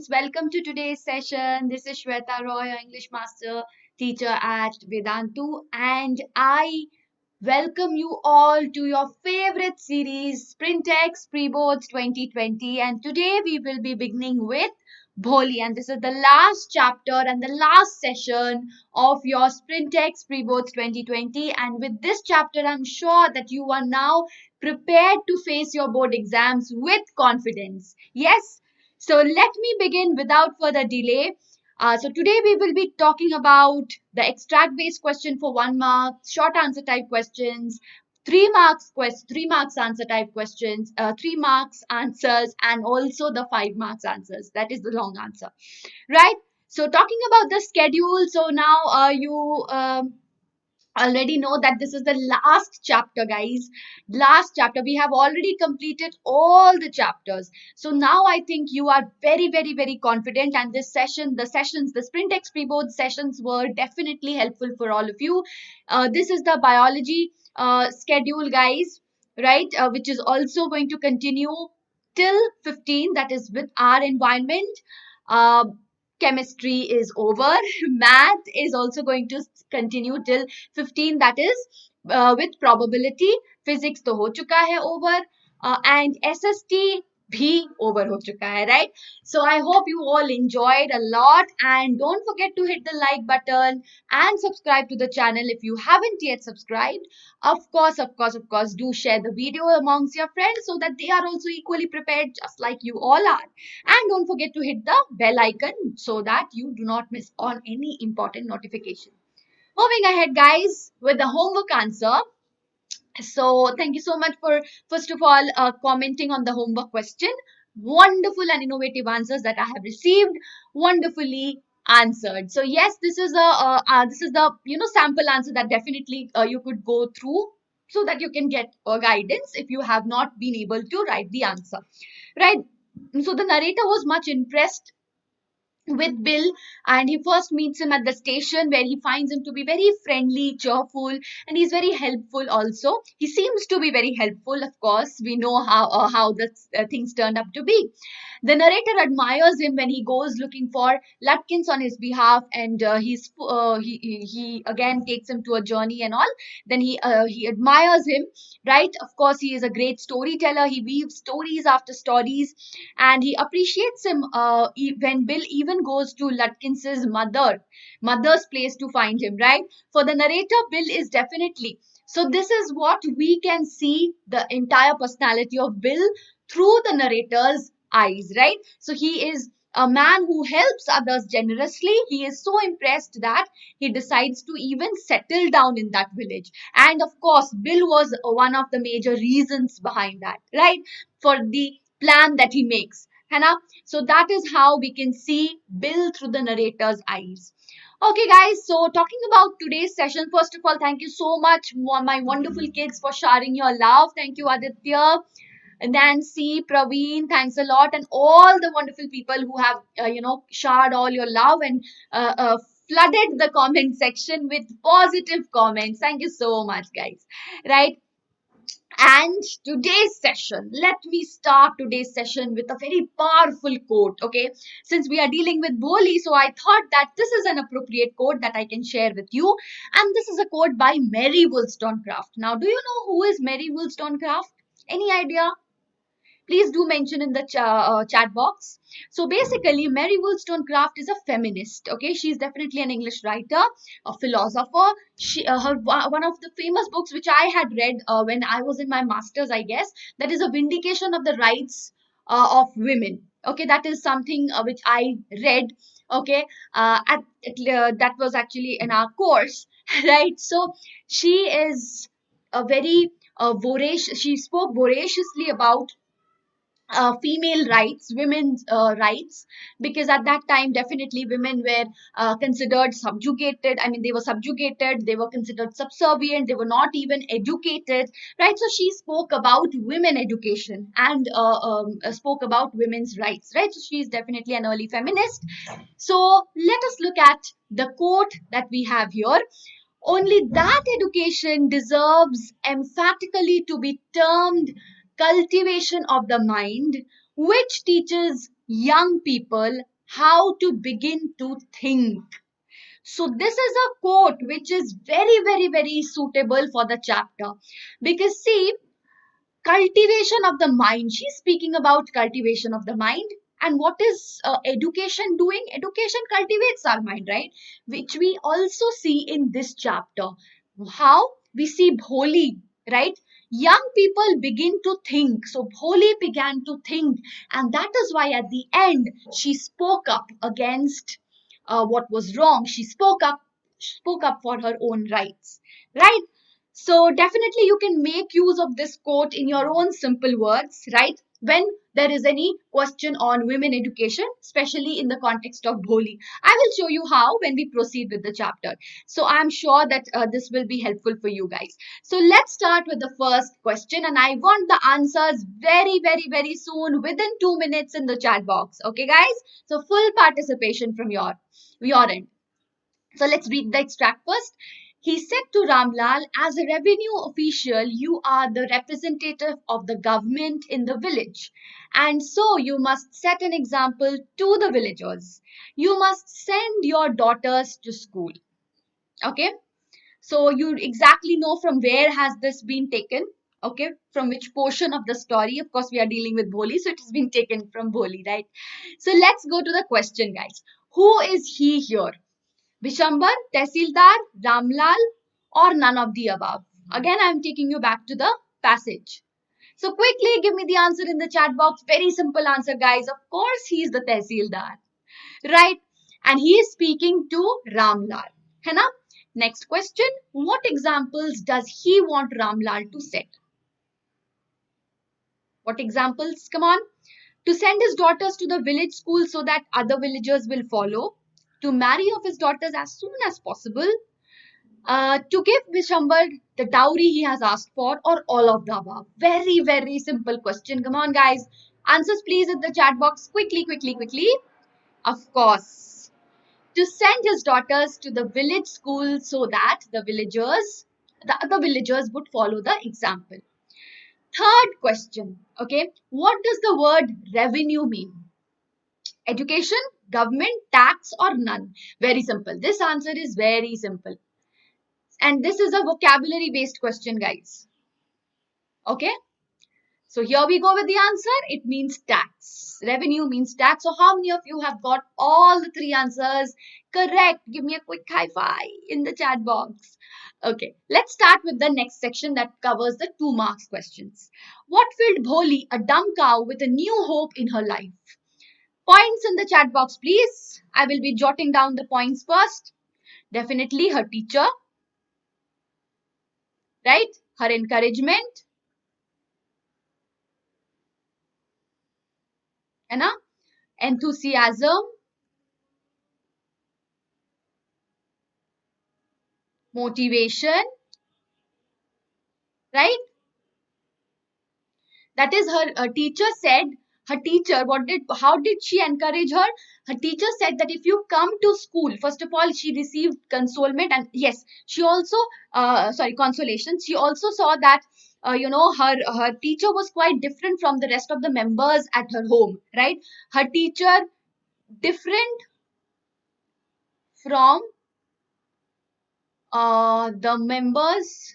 students, welcome to today's session. This is Shweta Roy, your English master teacher at Vedantu, and I welcome you all to your favorite series, Sprintex Preboards 2020. And today we will be beginning with Bholi, and this is the last chapter and the last session of your Sprintex Preboards 2020. And with this chapter, I'm sure that you are now prepared to face your board exams with confidence. Yes, so let me begin without further delay. So today we will be talking about the extract based question for 1 mark, short answer type questions, 3 marks answer type questions, 3 marks answers, and also the 5 marks answers. That is the long answer, right? So talking about the schedule, so now you already know that this is the last chapter, guys. Last chapter, we have already completed all the chapters, so now I think you are very confident, and this session, the Sprintex Preboard sessions were definitely helpful for all of you. This is the biology schedule, guys, right, which is also going to continue till 15, that is with our environment. uh, Chemistry is over. Math is also going to continue till 15, that is with probability. Physics तो हो चुका है over, and SST भी over हो चुका है, right? So I hope you all enjoyed a lot, and don't forget to hit the like button and subscribe to the channel if you haven't yet subscribed. Of course, do share the video amongst your friends so that they are also equally prepared just like you all are. And don't forget to hit the bell icon so that you do not miss on any important notification. Moving ahead, guys, with the homework answer. So thank you so much for, first of all, commenting on the homework question. Wonderful and innovative answers that I have received, wonderfully answered. So yes, this is the sample answer that definitely you could go through so that you can get guidance if you have not been able to write the answer, right? So the narrator was much impressed with Bill, and he first meets him at the station where he finds him to be very friendly, cheerful, and he's very helpful also. He seems to be very helpful, of course. We know how the things turned up to be. The narrator admires him when he goes looking for Lutkins on his behalf, and he again takes him to a journey and all. Then he admires him, right? Of course, he is a great storyteller. He weaves stories after stories, and he appreciates him when Bill even goes to Lutkins's mother's place to find him, right? For the narrator, Bill is definitely, so this is what we can see the entire personality of Bill through the narrator's eyes, right? So he is a man who helps others generously. He is so impressed that he decides to even settle down in that village. And of course, Bill was one of the major reasons behind that, right? For the plan that he makes. है ना? So that is how we can see Bill through the narrator's eyes. Okay, guys, so talking about today's session, first of all, thank you so much, my wonderful kids, for sharing your love. Thank you, Aditya, Nancy, Praveen, thanks a lot, and all the wonderful people who have, shared all your love and flooded the comment section with positive comments. Thank you so much, guys. Right? And today's session, let me start today's session with a very powerful quote. Okay, since we are dealing with Bholi, so I thought that this is an appropriate quote that I can share with you. And this is a quote by Mary Wollstonecraft. Now, do you know who is Mary Wollstonecraft? Any idea? Please do mention in the chat box. So basically, Mary Wollstonecraft is a feminist. Okay, she's definitely an English writer, a philosopher. One of the famous books which I had read when I was in my masters, I guess, that is a vindication of the rights of women. Okay, that is something which I read. Okay, that was actually in our course, right? So she is a very voracious. She spoke voraciously about female rights, women's rights, because at that time, definitely women were considered subjugated. I mean, they were subjugated, they were considered subservient, they were not even educated, right? So she spoke about women education and spoke about women's rights, right? So she is definitely an early feminist. So let us look at the quote that we have here. Only that education deserves emphatically to be termed cultivation of the mind, which teaches young people how to begin to think. So this is a quote which is very, very, very suitable for the chapter, because see, cultivation of the mind. She's speaking about cultivation of the mind. And what is education doing? Education cultivates our mind, right? Which we also see in this chapter. How? We see Bholi, right? Young people begin to think. So Bholi began to think. And that is why at the end, she spoke up against what was wrong. She spoke up for her own rights, right? So definitely you can make use of this quote in your own simple words, right? When there is any question on women education, especially in the context of Bholi. I will show you how when we proceed with the chapter. So I'm sure that this will be helpful for you guys. So let's start with the first question, and I want the answers very, very, very soon, within 2 minutes in the chat box. Okay, guys? So full participation from your end. So let's read the extract first. He said to Ramlal, as a revenue official, you are the representative of the government in the village. And so you must set an example to the villagers. You must send your daughters to school. Okay. So you exactly know from where has this been taken. Okay. From which portion of the story. Of course, we are dealing with Bholi. So it has been taken from Bholi, right? So let's go to the question, guys. Who is he here? Vishambar, Tehsildar, Ramlal, or none of the above? Again, I am taking you back to the passage. So quickly give me the answer in the chat box. Very simple answer, guys. Of course, he is the Tehsildar, right? And he is speaking to Ramlal. है ना? Next question. What examples does he want Ramlal to set? What examples? Come on. To send his daughters to the village school so that other villagers will follow. To marry off his daughters as soon as possible. To give Vishambar the dowry he has asked for, or all of the above? Very, very simple question. Come on, guys. Answers, please, in the chat box. Quickly, quickly, quickly. Of course. To send his daughters to the village school so that the other villagers would follow the example. Third question. Okay. What does the word revenue mean? Education, government, tax, or none? Very simple. This answer is very simple. And this is a vocabulary based question, guys. Okay. So here we go with the answer. It means tax. Revenue means tax. So how many of you have got all the three answers correct? Give me a quick high five in the chat box. Okay, let's start with the next section that covers the 2 marks questions. What filled Bholi, a dumb cow, with a new hope in her life? Points in the chat box, please. I will be jotting down the points first. Definitely her teacher, right? Her encouragement, है ना? Enthusiasm, motivation, right? That is her teacher said. Her teacher, how did she encourage her? Her teacher said that if you come to school, first of all, she received consolement, and yes, she also, consolation. She also saw that, her teacher was quite different from the rest of the members at her home, right? Her teacher different from the members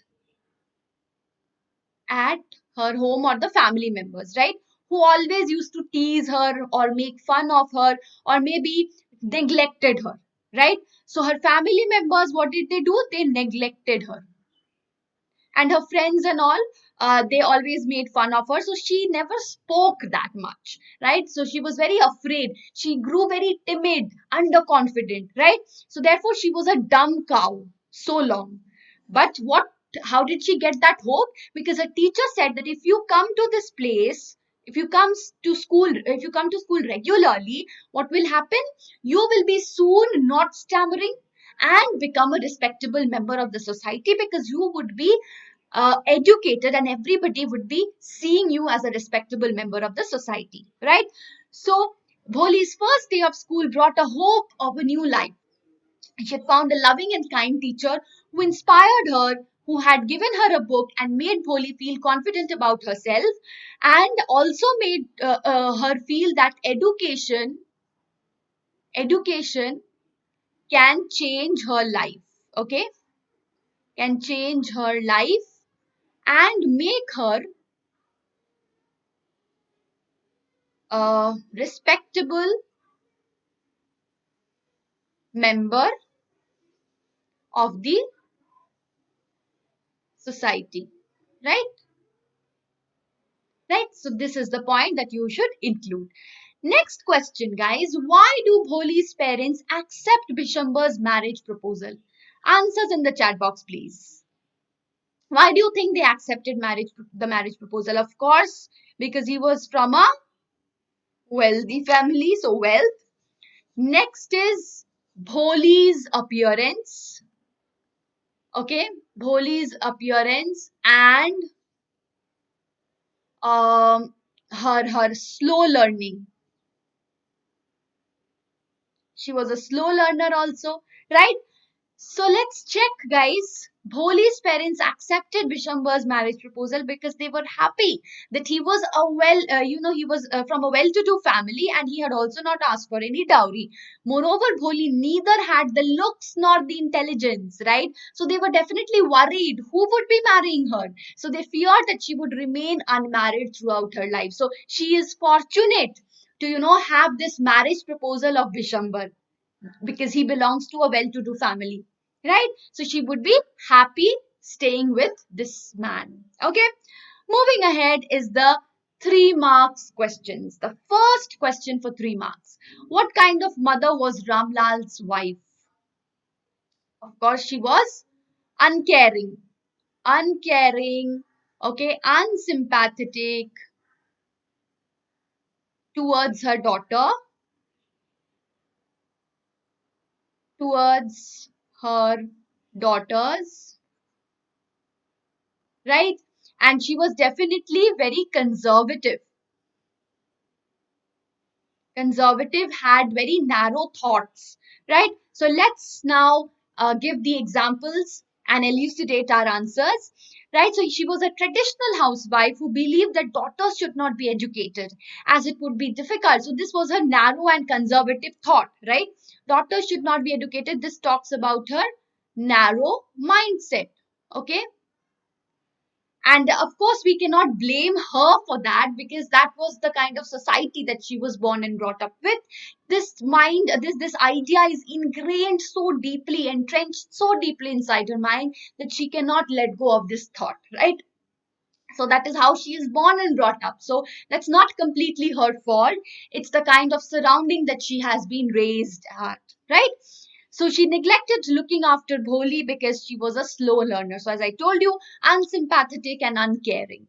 at her home, or the family members, right? Who always used to tease her or make fun of her or maybe neglected her, right? So her family members, what did they do? They neglected her. And her friends and all, they always made fun of her. So she never spoke that much, right? So she was very afraid. She grew very timid, underconfident, right? So therefore, she was a dumb cow so long. But how did she get that hope? Because a teacher said that if you come to this place, if you come to school regularly, what will happen? You will be soon not stammering and become a respectable member of the society, because you would be educated and everybody would be seeing you as a respectable member of the society, right? So Bholi's first day of school brought a hope of a new life. She had found a loving and kind teacher who inspired her, who had given her a book and made Bholi feel confident about herself, and also made her feel that education education can change her life. Okay, can change her life and make her a respectable member of the society. Right? Right? So this is the point that you should include. Next question, guys. Why do Bholi's parents accept Bishambar's marriage proposal? Answers in the chat box, please. Why do you think they accepted the marriage proposal? Of course, because he was from a wealthy family, so wealth. Next is Bholi's appearance. Okay, Bholi's appearance and her slow learning. She was a slow learner also, right? So let's check, guys. Bholi's parents accepted Bishambar's marriage proposal because they were happy that he was he was from a well-to-do family and he had also not asked for any dowry. Moreover, Bholi neither had the looks nor the intelligence, right? So they were definitely worried who would be marrying her. So they feared that she would remain unmarried throughout her life. So she is fortunate to, have this marriage proposal of Bishambar because he belongs to a well-to-do family, right? So she would be happy staying with this man. Okay, moving ahead is the 3 marks questions. The first question for 3 marks: what kind of mother was Ramlal's wife? Of course, she was uncaring. Uncaring, okay, unsympathetic towards her daughter, towards her daughters, right? And she was definitely very conservative. Conservative, had very narrow thoughts, right? So let's now give the examples and elucidate our answers, right? So she was a traditional housewife who believed that daughters should not be educated as it would be difficult. So this was her narrow and conservative thought, right? Daughters should not be educated. This talks about her narrow mindset. Okay, and of course, we cannot blame her for that because that was the kind of society that she was born and brought up with. This idea is ingrained so deeply, entrenched so deeply inside her mind that she cannot let go of this thought, right? So that is how she is born and brought up. So that's not completely her fault. It's the kind of surrounding that she has been raised at, right? So she neglected looking after Bholi because she was a slow learner. So as I told you, unsympathetic and uncaring.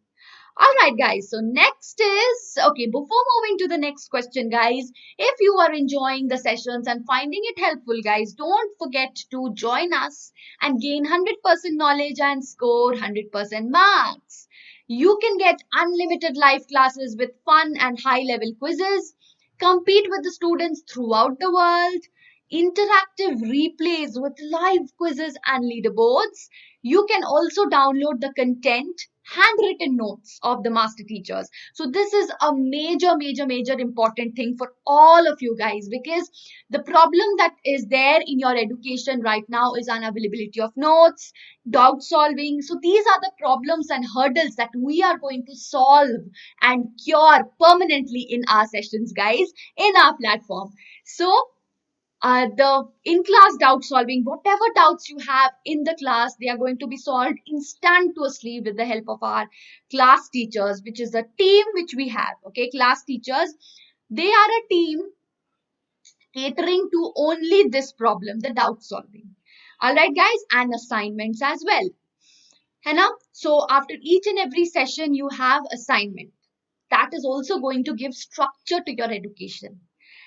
All right, guys. So next is, okay, before moving to the next question, guys, if you are enjoying the sessions and finding it helpful, guys, don't forget to join us and gain 100% knowledge and score 100% marks. You can get unlimited live classes with fun and high level quizzes, compete with the students throughout the world, interactive replays with live quizzes and leaderboards. You can also download the content, handwritten notes of the master teachers. So this is a major important thing for all of you guys, because the problem that is there in your education right now is unavailability of notes, doubt solving. So these are the problems and hurdles that we are going to solve and cure permanently in our sessions, guys, in our platform. So the in-class doubt solving, whatever doubts you have in the class, they are going to be solved instantaneously with the help of our class teachers, which is a team which we have. Okay, class teachers, they are a team catering to only this problem, the doubt solving. All right, guys, and assignments as well. Hannah, so after each and every session, you have assignment. That is also going to give structure to your education,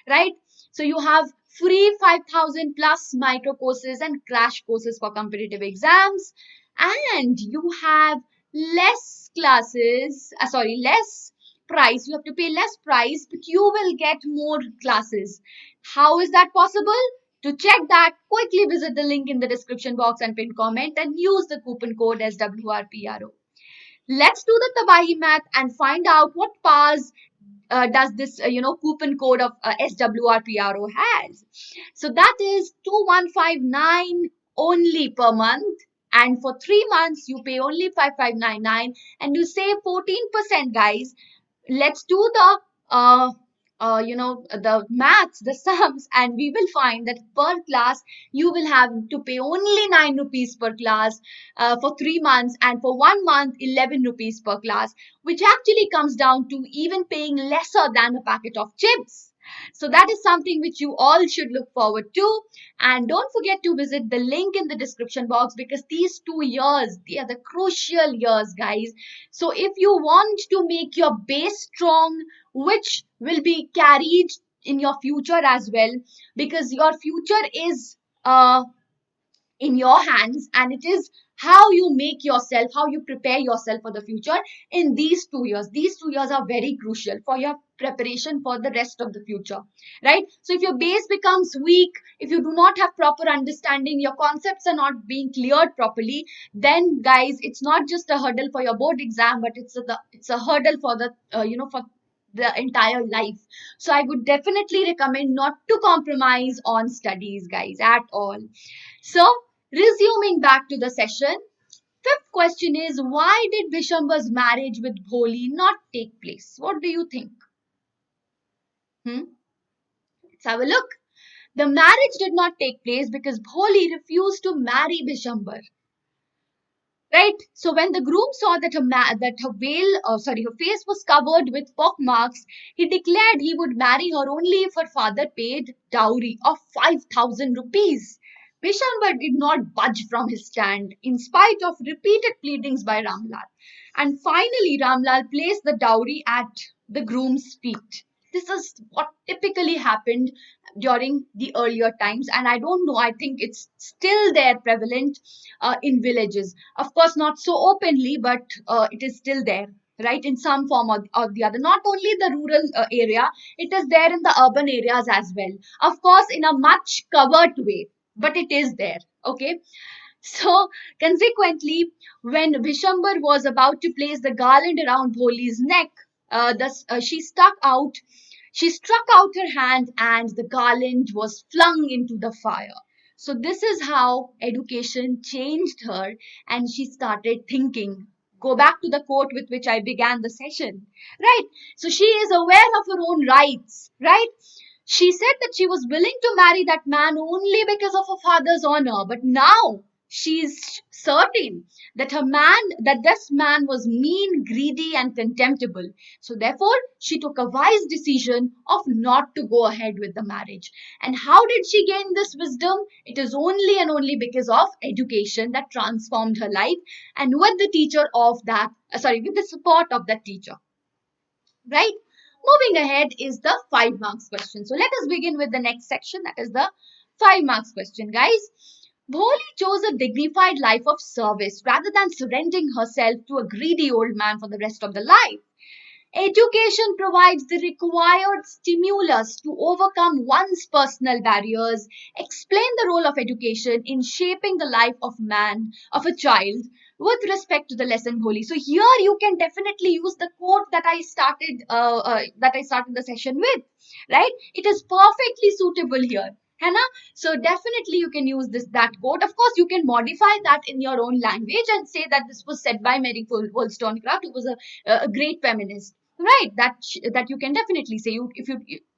right? So you have free 5,000 plus micro courses and crash courses for competitive exams, and you have less classes, less price. You have to pay less price, but you will get more classes. How is that possible? To check that, quickly visit the link in the description box and pin comment and use the coupon code SWRPRO. Let's do the Tabahi math and find out what PARS does this coupon code of SWRPRO has? So that is 2159 only per month, and for 3 months you pay only 5599 and you save 14%, guys. Let's do the the maths, the sums, and we will find that per class you will have to pay only 9 rupees per class for 3 months, and for 1 month 11 rupees per class, which actually comes down to even paying lesser than a packet of chips. So that is something which you all should look forward to. And don't forget to visit the link in the description box, because these 2 years, they are the crucial years, guys. So if you want to make your base strong, which will be carried in your future as well, because your future is in your hands, and it is how you make yourself, how you prepare yourself for the future in these 2 years. These 2 years are very crucial for your preparation for the rest of the future, right? So if your base becomes weak, if you do not have proper understanding, your concepts are not being cleared properly, then guys, it's not just a hurdle for your board exam, but it's a hurdle for the for the entire life. So I would definitely recommend not to compromise on studies, guys, at all. So, resuming back to the session, fifth question is, why did Vishambar's marriage with Bholi not take place? What do you think? Let's have a look. The marriage did not take place because Bholi refused to marry Vishambar. Right? So when the groom saw that her face was covered with pock marks, he declared he would marry her only if her father paid dowry of 5,000 rupees. Vishambar did not budge from his stand in spite of repeated pleadings by Ramlal. And finally, Ramlal placed the dowry at the groom's feet. This is what typically happened during the earlier times, and I don't know, I think it's still there prevalent in villages. Of course, not so openly, but it is still there, right, in some form or the other. Not only the rural area, it is there in the urban areas as well. Of course, in a much covered way, but it is there. Okay. So, consequently, when Vishambar was about to place the garland around Bholi's neck, she struck out her hand, and the garland was flung into the fire. So, this is how education changed her, and she started thinking. Go back to the quote with which I began the session, right? So, she is aware of her own rights, right? She said that she was willing to marry that man only because of her father's honor, but now she is certain that this man was mean, greedy, and contemptible. So therefore, she took a wise decision of not to go ahead with the marriage. And how did she gain this wisdom? It is only and only because of education that transformed her life, and with the with the support of that teacher, right? Moving ahead is the 5 marks question. So let us begin with the next section, that is the 5 marks question, guys. Bholi chose a dignified life of service rather than surrendering herself to a greedy old man for the rest of the life. Education provides the required stimulus to overcome one's personal barriers. Explain the role of education in shaping the life of a child with respect to the lesson, Bholi. So here you can definitely use the quote that I started the session with, right? It is perfectly suitable here. है ना? So definitely you can use that quote. Of course, you can modify that in your own language and say that this was said by Mary Wollstonecraft, who was a great feminist, right? That you can definitely say.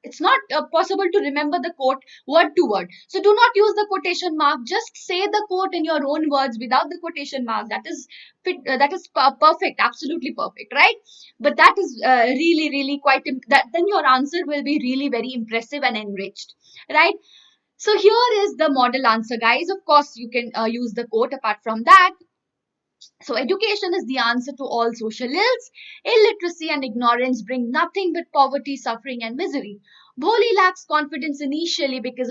It's not possible to remember the quote word to word, so do not use the quotation mark. Just say the quote in your own words without the quotation mark. That is perfect, absolutely perfect, right? But that is really quite that then your answer will be really very impressive and enriched, right? So here is the model answer, guys. Of course, you can use the quote apart from that. So education is the answer to all social ills. Illiteracy and ignorance bring nothing but poverty, suffering, and misery. Bholi lacks confidence initially because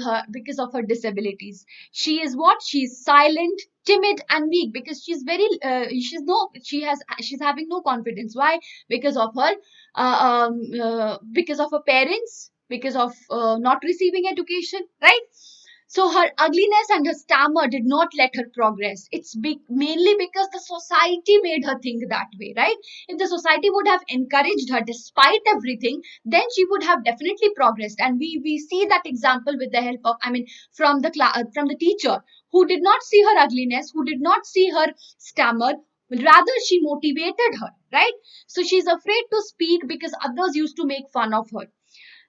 of her disabilities. She is what? She is silent, timid, and weak because she's having no confidence. Why? Because of her parents, because of not receiving education, right? So her ugliness and her stammer did not let her progress. It's mainly because the society made her think that way, right? If the society would have encouraged her despite everything, then she would have definitely progressed. And we see that example with the help of, I mean, from the from the teacher who did not see her ugliness, who did not see her stammer. Rather, she motivated her, right? So she's afraid to speak because others used to make fun of her.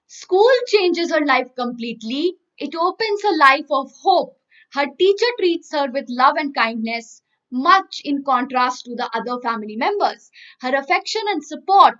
School changes her life completely. It opens a life of hope. Her teacher treats her with love and kindness, much in contrast to the other family members. Her affection and support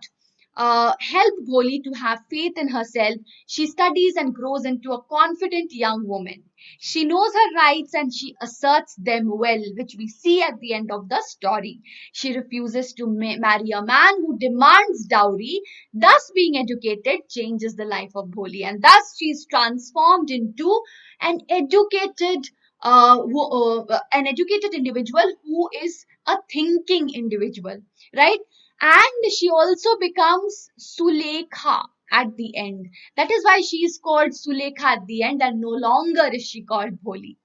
help Bholi to have faith in herself. She studies and grows into a confident young woman. She knows her rights and she asserts them well, which we see at the end of the story. She refuses to marry a man who demands dowry. Thus, being educated changes the life of Bholi, and thus she is transformed into an educated, an educated individual who is a thinking individual, right? And she also becomes Sulekha at the end. That is why she is called Sulekha at the end, and no longer is she called Bholi,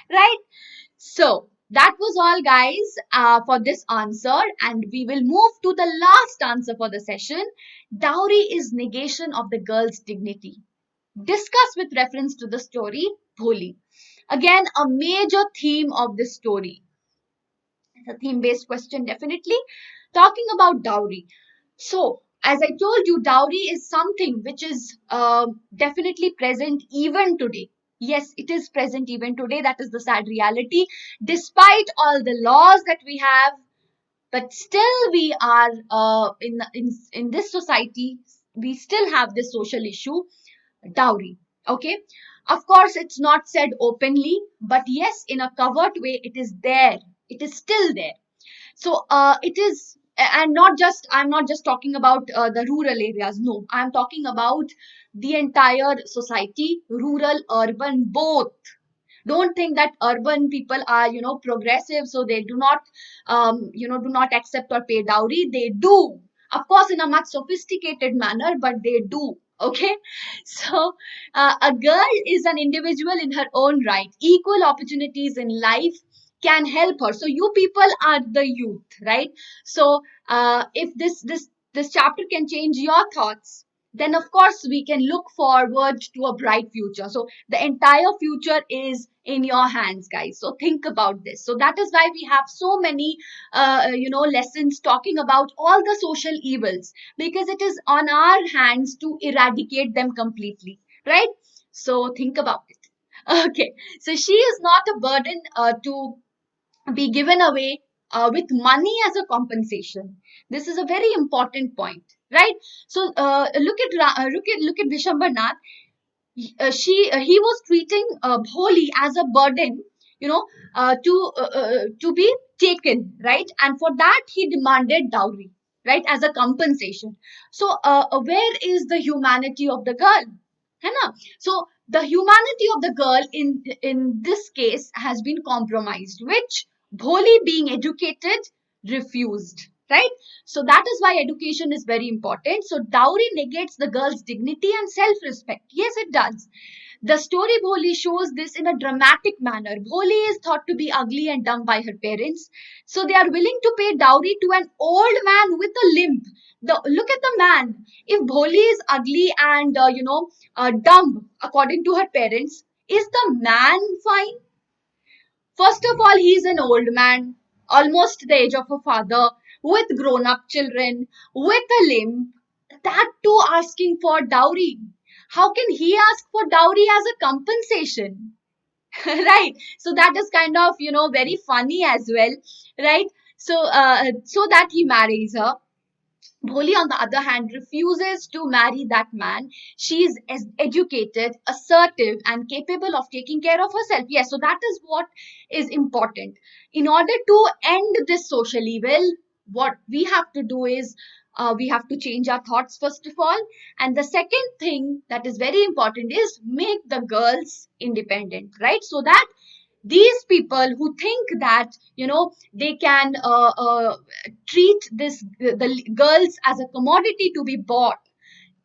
right? So that was all, guys, for this answer, and we will move to the last answer for the session. Dowry is negation of the girl's dignity. Discuss with reference to the story Bholi. Again, a major theme of this story. It's a theme-based question, definitely. Talking about dowry. So, as I told you, dowry is something which is definitely present even today. Yes, it is present even today. That is the sad reality. Despite all the laws that we have, but still we are in this society. We still have this social issue, dowry. Okay, of course, it's not said openly, but yes, in a covert way, it is there. It is still there. So it is, and not just, I'm not just talking about the rural areas. No, I'm talking about the entire society, rural, urban, both. Don't think that urban people are, progressive, so they do not, do not accept or pay dowry. They do, of course, in a much sophisticated manner, but they do. Okay, so a girl is an individual in her own right. Equal opportunities in life can help her. So you people are the youth, right? So if this chapter can change your thoughts, then of course we can look forward to a bright future. So the entire future is in your hands, guys. So think about this. So that is why we have so many lessons talking about all the social evils, because it is on our hands to eradicate them completely, right? So think about it. Okay, so she is not a burden to be given away with money as a compensation. This is a very important point, right? So look at Vishambar Nath. He was treating Bholi as a burden, you know, to be taken, right? And for that he demanded dowry, right, as a compensation. So where is the humanity of the girl? है ना? So the humanity of the girl in this case has been compromised, which Bholi, being educated, refused. Right? So that is why education is very important. So dowry negates the girl's dignity and self-respect. Yes, it does. The story Bholi shows this in a dramatic manner. Bholi is thought to be ugly and dumb by her parents, so they are willing to pay dowry to an old man with a limp. Look at the man. If Bholi is ugly and dumb according to her parents, is the man fine? First of all, he is an old man, almost the age of a father, with grown-up children, with a limp. That too asking for dowry. How can he ask for dowry as a compensation? Right? So that is kind of, very funny as well, right? So that he marries her. Bholi, on the other hand, refuses to marry that man. She is educated, assertive, and capable of taking care of herself. Yes, so that is what is important. In order to end this social evil, what we have to do is we have to change our thoughts, first of all. And the second thing that is very important is make the girls independent, right? So that these people who think that they can treat the girls as a commodity to be bought,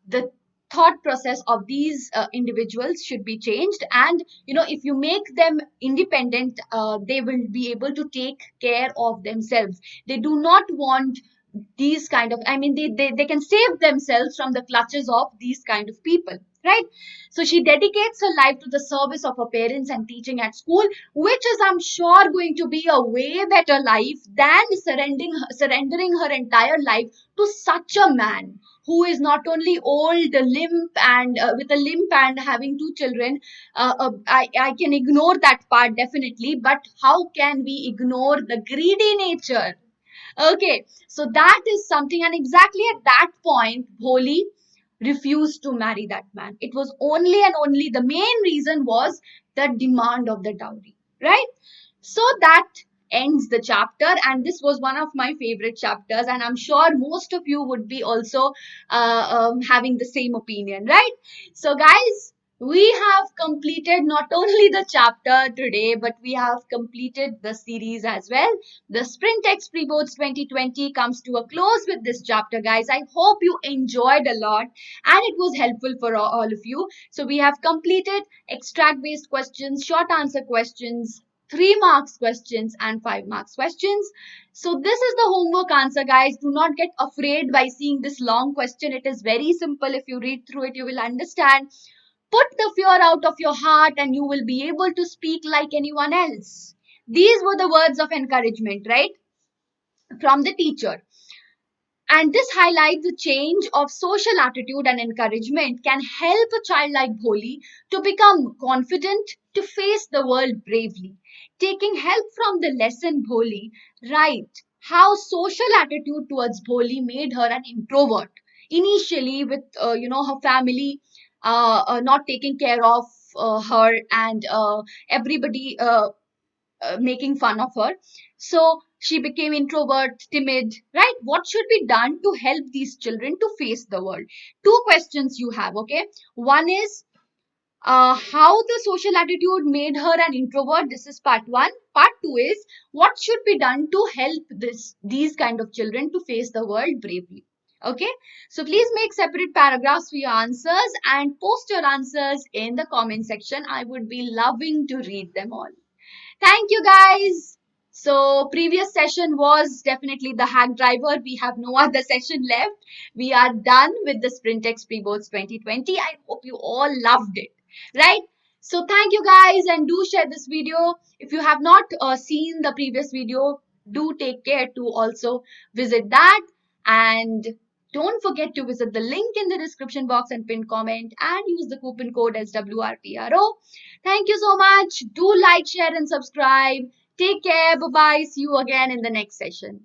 the thought process of these individuals should be changed. And if you make them independent, they will be able to take care of themselves. They do not want these kind of, I mean, they can save themselves from the clutches of these kind of people, right? So she dedicates her life to the service of her parents and teaching at school, which is, I'm sure, going to be a way better life than surrendering her entire life to such a man who is not only old, limp, and with a limp and having two children. I can ignore that part definitely, but how can we ignore the greedy nature? Okay, so that is something, and exactly at that point, Bholi refused to marry that man. It was only and only, the main reason was the demand of the dowry, right? So that ends the chapter, and this was one of my favorite chapters, and I'm sure most of you would be also having the same opinion, right? So guys, we have completed not only the chapter today, but we have completed the series as well. The Sprintex Preboards 2020 comes to a close with this chapter, guys. I hope you enjoyed a lot and it was helpful for all of you. So we have completed extract based questions, short answer questions, 3 marks questions, and 5 marks questions. So this is the homework answer, guys. Do not get afraid by seeing this long question. It is very simple. If you read through it, you will understand. Put the fear out of your heart and you will be able to speak like anyone else. These were the words of encouragement, right? From the teacher. And this highlights the change of social attitude and encouragement can help a child like Bholi to become confident to face the world bravely. Taking help from the lesson Bholi, right? How social attitude towards Bholi made her an introvert. Initially, with her family not taking care of her, and everybody making fun of her. So she became introvert, timid, right? What should be done to help these children to face the world? Two questions you have, okay? One is how the social attitude made her an introvert. This is part one. Part two is what should be done to help these kind of children to face the world bravely. Okay, so please make separate paragraphs for your answers and post your answers in the comment section. I would be loving to read them all. Thank you, guys. So previous session was definitely the hack driver. We have no other session left. We are done with the Sprintex Preboards 2020. I hope you all loved it, right? So thank you, guys, and do share this video. If you have not seen the previous video, do take care to also visit that, and don't forget to visit the link in the description box and pinned comment and use the coupon code SWRPRO. Thank you so much. Do like, share, and subscribe. Take care. Bye bye. See you again in the next session.